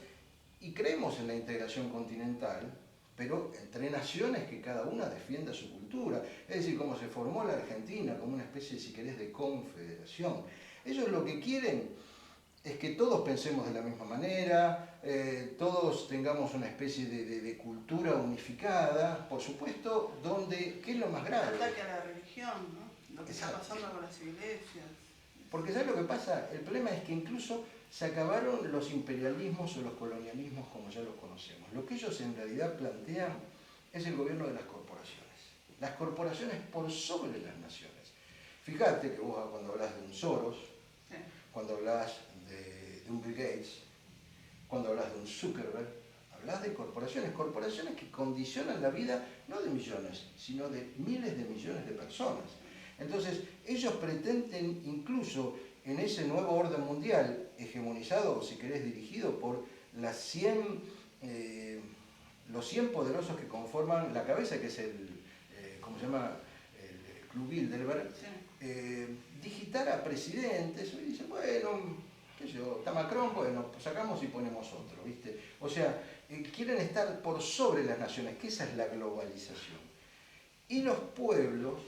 y creemos en la integración continental, pero entre naciones que cada una defienda su cultura. Es decir, como se formó la Argentina, como una especie, si querés, de confederación. Ellos lo que quieren es que todos pensemos de la misma manera, todos tengamos una especie de cultura unificada, por supuesto, donde, ¿qué es lo más grave? Ataque a la religión, ¿no? Lo que Exacto. está pasando con las iglesias. Porque ¿sabes lo que pasa? El problema es que incluso se acabaron los imperialismos o los colonialismos como ya los conocemos. Lo que ellos en realidad plantean es el gobierno de las corporaciones. Las corporaciones por sobre las naciones. Fíjate que vos cuando hablas de un Soros, Sí. cuando hablas de un Bill Gates, cuando hablas de un Zuckerberg, hablas de corporaciones que condicionan la vida no de millones, sino de miles de millones de personas. Entonces, ellos pretenden incluso en ese nuevo orden mundial, hegemonizado, o si querés, dirigido por las 100, los 100 poderosos que conforman la cabeza, que es ¿cómo se llama? El Club Bilderberg, Sí. digitar a presidentes, y dicen, bueno, qué sé yo, está Macron, bueno, pues sacamos y ponemos otro, ¿viste? O sea, quieren estar por sobre las naciones, que esa es la globalización. Y los pueblos,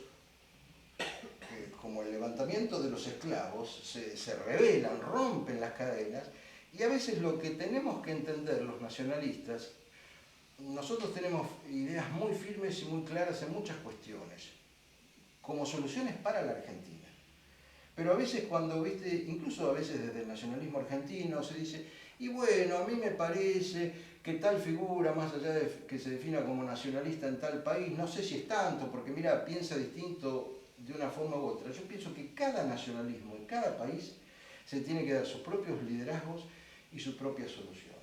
como el levantamiento de los esclavos, se rebelan, rompen las cadenas, y a veces lo que tenemos que entender los nacionalistas, nosotros tenemos ideas muy firmes y muy claras en muchas cuestiones, como soluciones para la Argentina. Pero a veces cuando, viste, incluso a veces desde el nacionalismo argentino se dice, y bueno, a mí me parece que tal figura, más allá de que se defina como nacionalista en tal país, no sé si es tanto, porque mira, piensa distinto de una forma u otra. Yo pienso que cada nacionalismo en cada país se tiene que dar sus propios liderazgos y sus propias soluciones.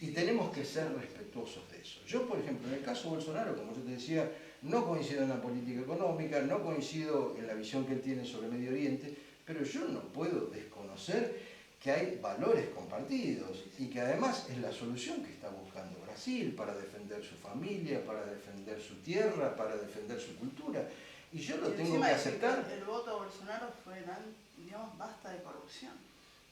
Y tenemos que ser respetuosos de eso. Yo, por ejemplo, en el caso de Bolsonaro, como yo te decía, no coincido en la política económica, no coincido en la visión que él tiene sobre Medio Oriente, pero yo no puedo desconocer que hay valores compartidos y que además es la solución que está buscando Brasil para defender su familia, para defender su tierra, para defender su cultura. Y yo lo tengo que aceptar. El voto a Bolsonaro fue, digamos, basta de corrupción.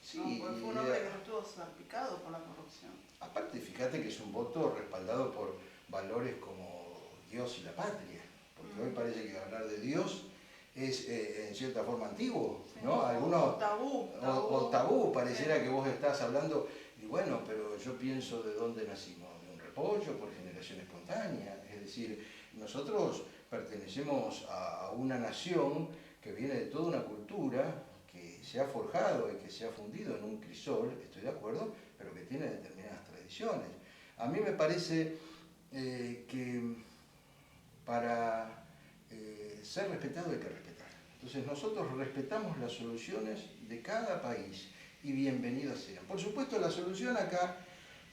Sí, ¿no? Porque fue un hombre que no estuvo salpicado por la corrupción. Aparte, fíjate que es un voto respaldado por valores como Dios y la patria, porque hoy parece que hablar de Dios es en cierta forma antiguo, ¿no? Algunos, o tabú, pareciera que vos estás hablando, y bueno, pero yo pienso de dónde nacimos, de un repollo, por generación espontánea, es decir, nosotros pertenecemos a una nación que viene de toda una cultura que se ha forjado y que se ha fundido en un crisol, estoy de acuerdo, pero que tiene determinadas tradiciones. A mí me parece que para ser respetado hay que respetar. Entonces nosotros respetamos las soluciones de cada país y bienvenidas sean. Por supuesto la solución acá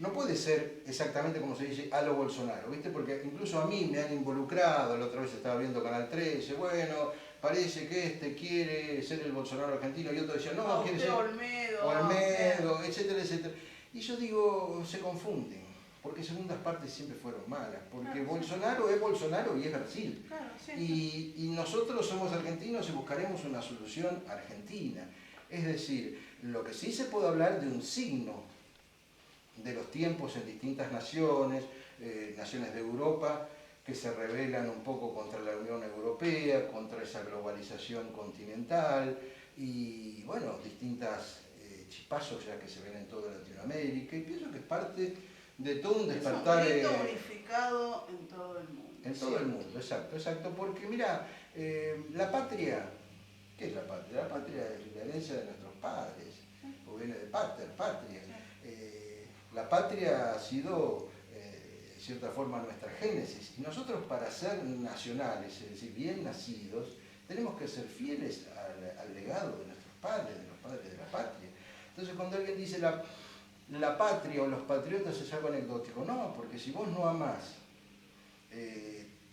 no puede ser exactamente como se dice a lo Bolsonaro, ¿viste? Porque incluso a mí me han involucrado, la otra vez estaba viendo Canal 13, bueno, parece que este quiere ser el Bolsonaro argentino, y otro decía, no, quiere ser Olmedo, etcétera, etcétera. Y yo digo, se confunden, porque segundas partes siempre fueron malas, porque claro, Bolsonaro es Bolsonaro y es Brasil. Claro, sí. Y nosotros somos argentinos y buscaremos una solución argentina. Es decir, lo que sí se puede hablar de un signo de los tiempos en distintas naciones, naciones de Europa, que se rebelan un poco contra la Unión Europea, contra esa globalización continental, y bueno, distintas chispazos ya que se ven en toda Latinoamérica, y pienso que es parte de todo un despertar... Es un unificado en todo el mundo. En todo el mundo, exacto, exacto, porque mira, la patria, ¿qué es la patria? La patria es la herencia de nuestros padres, o viene de pater, patria. La patria ha sido, de cierta forma, nuestra génesis. Y nosotros, para ser nacionales, es decir, bien nacidos, tenemos que ser fieles al legado de nuestros padres, de los padres de la patria. Entonces, cuando alguien dice la patria o los patriotas es algo anecdótico, no, porque si vos no amás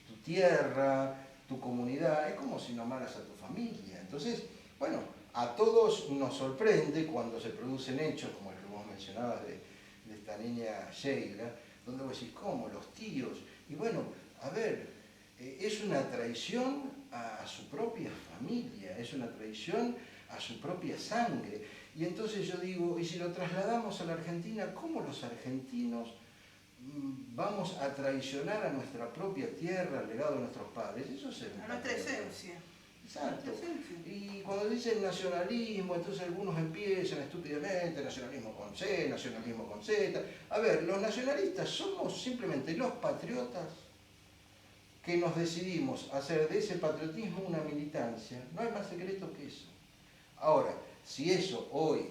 tu tierra, tu comunidad, es como si no amaras a tu familia. Entonces, bueno, a todos nos sorprende cuando se producen hechos, como el que vos mencionabas de esta niña Sheila, donde vos decís, ¿cómo? Los tíos. Y bueno, a ver, es una traición a su propia familia, es una traición a su propia sangre. Y entonces yo digo, y si lo trasladamos a la Argentina, ¿cómo los argentinos vamos a traicionar a nuestra propia tierra, al legado de nuestros padres? Eso es a nuestra esencia. Exacto. Y cuando dicen nacionalismo, entonces algunos empiezan estúpidamente, nacionalismo con C, nacionalismo con Z. A ver, los nacionalistas somos simplemente los patriotas que nos decidimos hacer de ese patriotismo una militancia. No hay más secreto que eso. Ahora, si eso hoy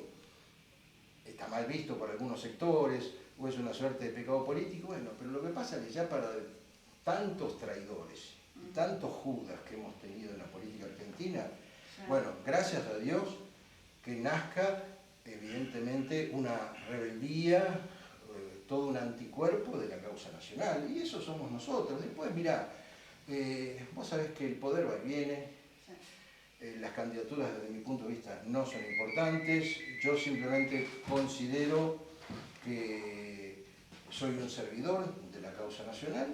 está mal visto por algunos sectores, o es una suerte de pecado político, bueno, pero lo que pasa es que ya para tantos traidores, tantos judas que hemos tenido en la política argentina, bueno, gracias a Dios que nazca evidentemente una rebeldía, todo un anticuerpo de la causa nacional, y eso somos nosotros. Después, mirá, vos sabés que el poder va y viene, las candidaturas desde mi punto de vista no son importantes, yo simplemente considero que soy un servidor de la causa nacional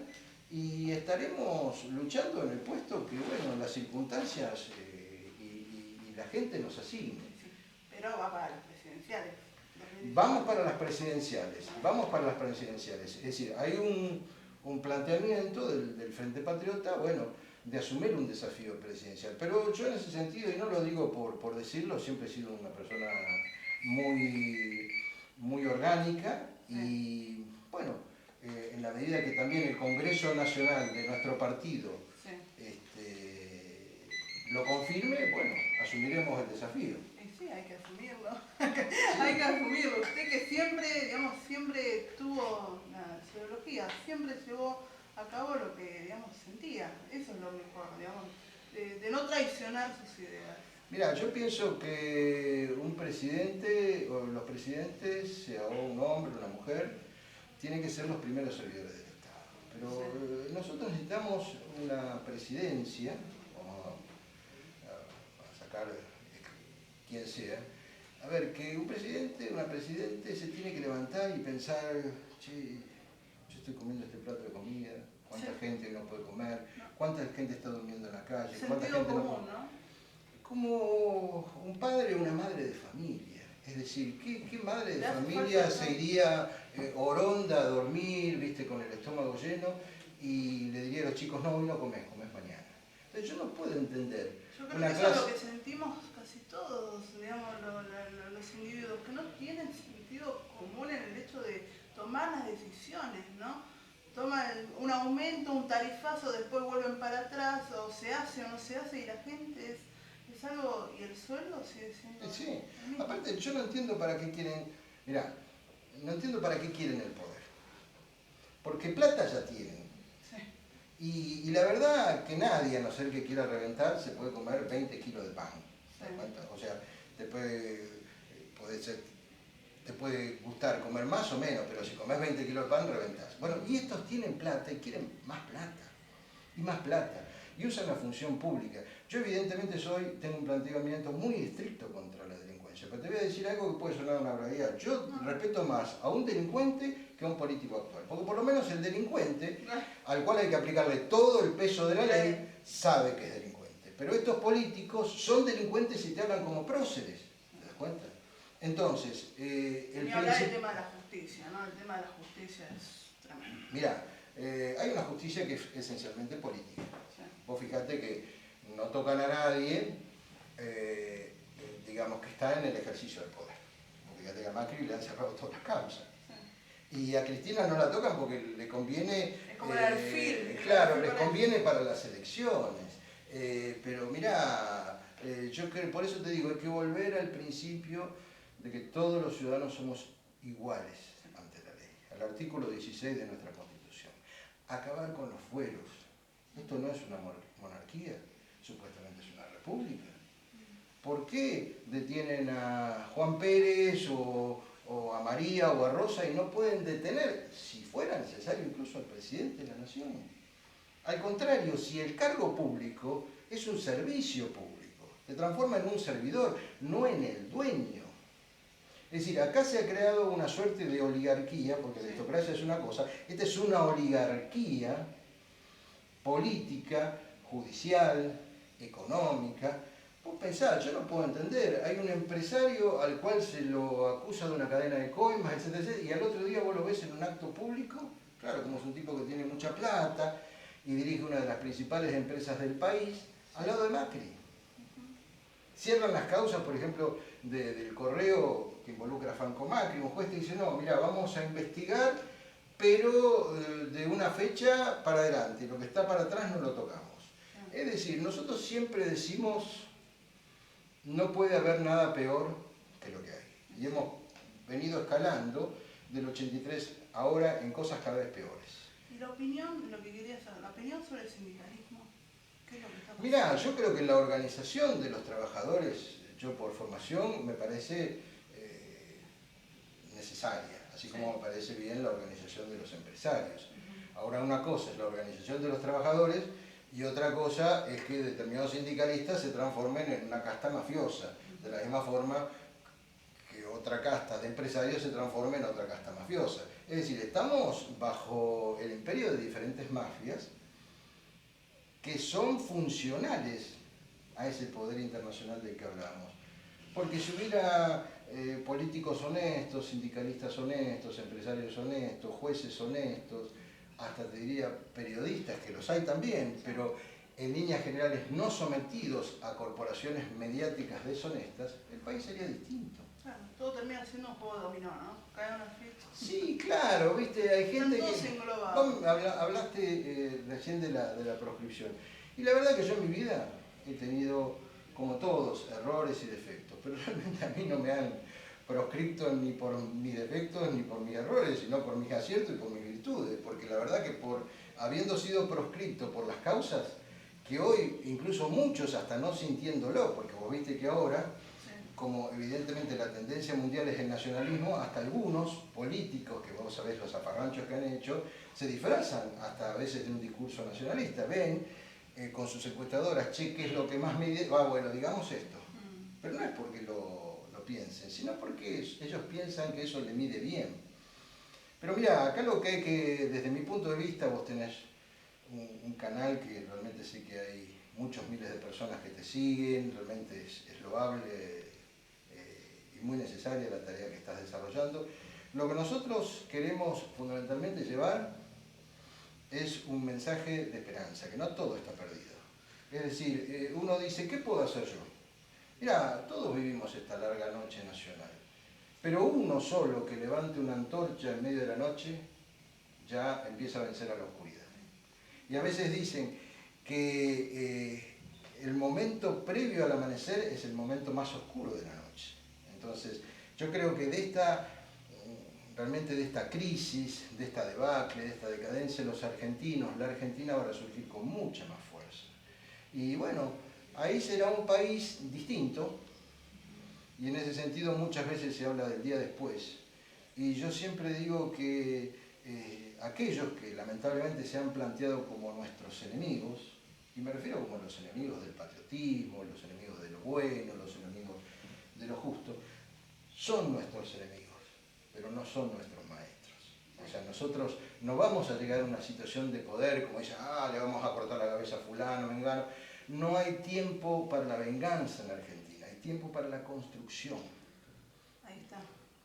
y estaremos luchando en el puesto que, bueno, las circunstancias y la gente nos asigne. Pero va para las presidenciales. Vamos para las presidenciales, vamos para las presidenciales. Es decir, hay un planteamiento del Frente Patriota, bueno, de asumir un desafío presidencial. Pero yo en ese sentido, y no lo digo por decirlo, siempre he sido una persona muy orgánica y, bueno, en la medida que también el Congreso Nacional de nuestro partido lo confirme, bueno, asumiremos el desafío. Sí, hay que asumirlo. Hay que asumirlo. Usted que siempre, digamos, siempre tuvo la ideología, siempre llevó a cabo lo que, digamos, sentía. Eso es lo mejor, digamos, de no traicionar sus ideas. Mira, yo pienso que un presidente, o los presidentes, sea un hombre o una mujer, tienen que ser los primeros servidores del Estado. Pero nosotros necesitamos una presidencia, vamos a sacar quien sea, a ver, que un presidente, una presidente se tiene que levantar y pensar, che, yo estoy comiendo este plato de comida, cuánta gente no puede comer, cuánta gente está durmiendo en la calle, cuánta gente común, ¿no? Como un padre o una madre de familia. Es decir, ¿qué madre de familia se iría oronda a dormir, viste, con el estómago lleno, y le diría a los chicos, no, hoy no comes, comes mañana? Entonces yo no puedo entender. Yo creo que eso es lo que sentimos casi todos, digamos, los individuos, que no tienen sentido común en el hecho de tomar las decisiones, ¿no? Toman un aumento, un tarifazo, después vuelven para atrás, o se hace o no se hace, y la gente es algo, y el sueldo sigue siendo... Sí, aparte yo no entiendo para qué quieren, mirá, no entiendo para qué quieren el poder, porque plata ya tienen. Sí. Y la verdad que nadie, a no ser que quiera reventar, se puede comer 20 kilos de pan. Sí. O sea, podés ser te puede gustar comer más o menos, pero si comes 20 kilos de pan, reventás. Bueno, y estos tienen plata y quieren más plata, y más plata, y usan la función pública. Yo evidentemente tengo un planteamiento muy estricto contra la delincuencia, pero te voy a decir algo que puede sonar una barbaridad. Yo respeto más a un delincuente que a un político actual, porque por lo menos el delincuente, al cual hay que aplicarle todo el peso de la ley, sabe que es delincuente. Pero estos políticos son delincuentes y te hablan como próceres, ¿te das cuenta? Entonces, Ni hablar del tema de la justicia, ¿no? El tema de la justicia es tremendo. Mirá, hay una justicia que es esencialmente política. Sí. Vos fijate que no tocan a nadie, digamos, que está en el ejercicio del poder. Vos fíjate que a Macri le han cerrado todas las causas. Sí. Y a Cristina no la tocan porque le conviene... Es como el alfil. Claro, les conviene para las elecciones. Pero mirá, yo creo, por eso te digo, hay que volver al principio de que todos los ciudadanos somos iguales ante la ley, al artículo 16 de nuestra Constitución. Acabar con los fueros. Esto no es una monarquía, supuestamente es una república. ¿Por qué detienen a Juan Pérez o a María o a Rosa y no pueden detener, si fuera necesario, incluso al presidente de la Nación? Al contrario, si el cargo público es un servicio público, se transforma en un servidor, no en el dueño. Es decir, acá se ha creado una suerte de oligarquía, porque la aristocracia es una cosa, esta es una oligarquía política, judicial, económica. Vos pensá, yo no puedo entender, hay un empresario al cual se lo acusa de una cadena de coimas, etcétera, etcétera, y al otro día vos lo ves en un acto público, claro, como es un tipo que tiene mucha plata y dirige una de las principales empresas del país, al lado de Macri. Cierran las causas, por ejemplo, del correo que involucra a Franco Macri. Un juez te dice, no, mira, vamos a investigar, pero de una fecha para adelante. Lo que está para atrás no lo tocamos. Es decir, nosotros siempre decimos, no puede haber nada peor que lo que hay. Y hemos venido escalando del 83 ahora en cosas cada vez peores. ¿Y la opinión, lo que quería saber, la opinión sobre el sindicalismo? ¿Qué es lo que está pasando? Mirá, yo creo que la organización de los trabajadores, yo por formación, me parece necesaria, así como me parece bien la organización de los empresarios. Ahora, una cosa es la organización de los trabajadores y otra cosa es que determinados sindicalistas se transformen en una casta mafiosa, de la misma forma que otra casta de empresarios se transforme en otra casta mafiosa. Es decir, estamos bajo el imperio de diferentes mafias que son funcionales a ese poder internacional del que hablamos. Porque si hubiera políticos honestos, sindicalistas honestos, empresarios honestos, jueces honestos, hasta te diría periodistas, que los hay también, pero en líneas generales no sometidos a corporaciones mediáticas deshonestas, el país sería distinto. Claro, todo termina siendo un juego de dominó, ¿no? Caen unas fichas. Sí, claro, viste, hay gente Están todos que... englobados. Hablaste recién de la proscripción. Y la verdad que yo en mi vida he tenido, como todos, errores y defectos, pero realmente a mí no me han proscripto ni por mis defectos ni por mis errores, sino por mis aciertos y por mis virtudes, porque la verdad que habiendo sido proscripto por las causas, que hoy incluso muchos hasta no sintiéndolo, porque vos viste que ahora, como evidentemente la tendencia mundial es el nacionalismo, hasta algunos políticos, que vos sabés los zafarranchos que han hecho, se disfrazan hasta a veces de un discurso nacionalista, ven con sus encuestadoras, che, ¿qué es lo que más mide? Bueno, digamos esto. Pero no es porque lo piensen, sino porque ellos piensan que eso le mide bien. Pero mira, acá lo que hay que, desde mi punto de vista, vos tenés un canal que realmente sé que hay muchos miles de personas que te siguen, realmente es loable y muy necesaria la tarea que estás desarrollando. Lo que nosotros queremos fundamentalmente llevar es un mensaje de esperanza, que no todo está perdido. Es decir, uno dice, ¿qué puedo hacer yo? Mirá, todos vivimos esta larga noche nacional, pero uno solo que levante una antorcha en medio de la noche ya empieza a vencer a la oscuridad. Y a veces dicen que el momento previo al amanecer es el momento más oscuro de la noche. Entonces, yo creo que realmente de esta crisis, de esta debacle, de esta decadencia, los argentinos, la Argentina va a surgir con mucha más fuerza. Y bueno, ahí será un país distinto, y en ese sentido muchas veces se habla del día después. Y yo siempre digo que aquellos que lamentablemente se han planteado como nuestros enemigos, y me refiero como los enemigos del patriotismo, los enemigos de lo bueno, los enemigos de lo justo, son nuestros enemigos, pero no son nuestros maestros. O sea, nosotros no vamos a llegar a una situación de poder, como dicen, le vamos a cortar la cabeza a fulano, mengano. No hay tiempo para la venganza en Argentina, hay tiempo para la construcción. Ahí está.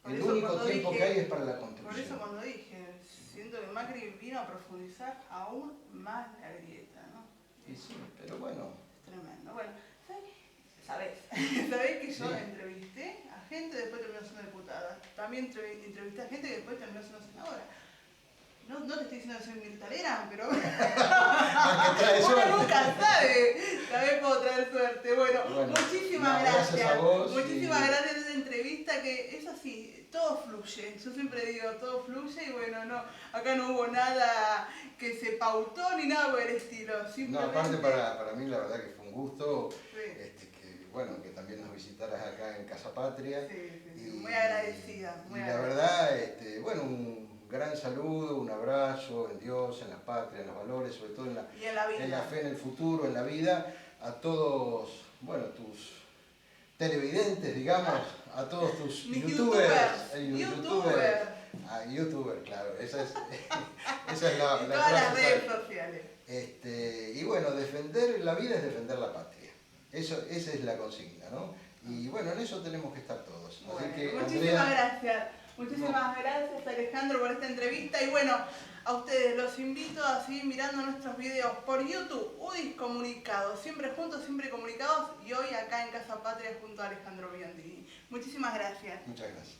El único tiempo que hay es para la construcción. Por eso cuando dije, siento que Macri vino a profundizar aún más la grieta, ¿no? Y sí, pero bueno. Es tremendo. Bueno, ¿sabés que yo entrevisté a gente que después terminó siendo diputada? También entrevisté a gente que después terminó siendo senadora. No te estoy diciendo que soy militarera, pero uno nunca sabe. También puedo traer suerte. Bueno, muchísimas gracias. A vos muchísimas gracias por esa entrevista, que es así, todo fluye. Yo siempre digo, todo fluye y bueno, no, acá no hubo nada que se pautó ni nada por el estilo. Simplemente... No, aparte para mí la verdad que fue un gusto. Sí. Que también nos visitaras acá en Casa Patria. Sí, muy agradecida. Muy agradecida. La verdad, un gran saludo, un abrazo en Dios, en la patria, en los valores, sobre todo en la fe en el futuro, en la vida, a todos, tus televidentes, digamos, a todos tus youtubers. YouTuber, claro, esa es la en todas las redes sociales. Y bueno, defender la vida es defender la patria. Esa es la consigna, ¿no? Y bueno, en eso tenemos que estar todos. Bueno, así que, muchísimas gracias. Muchísimas gracias, Alejandro, por esta entrevista. Y bueno, a ustedes los invito a seguir mirando nuestros videos por YouTube, UDIs Comunicados, siempre juntos, siempre comunicados, y hoy acá en Casa Patria junto a Alejandro Biondini. Muchísimas gracias. Muchas gracias.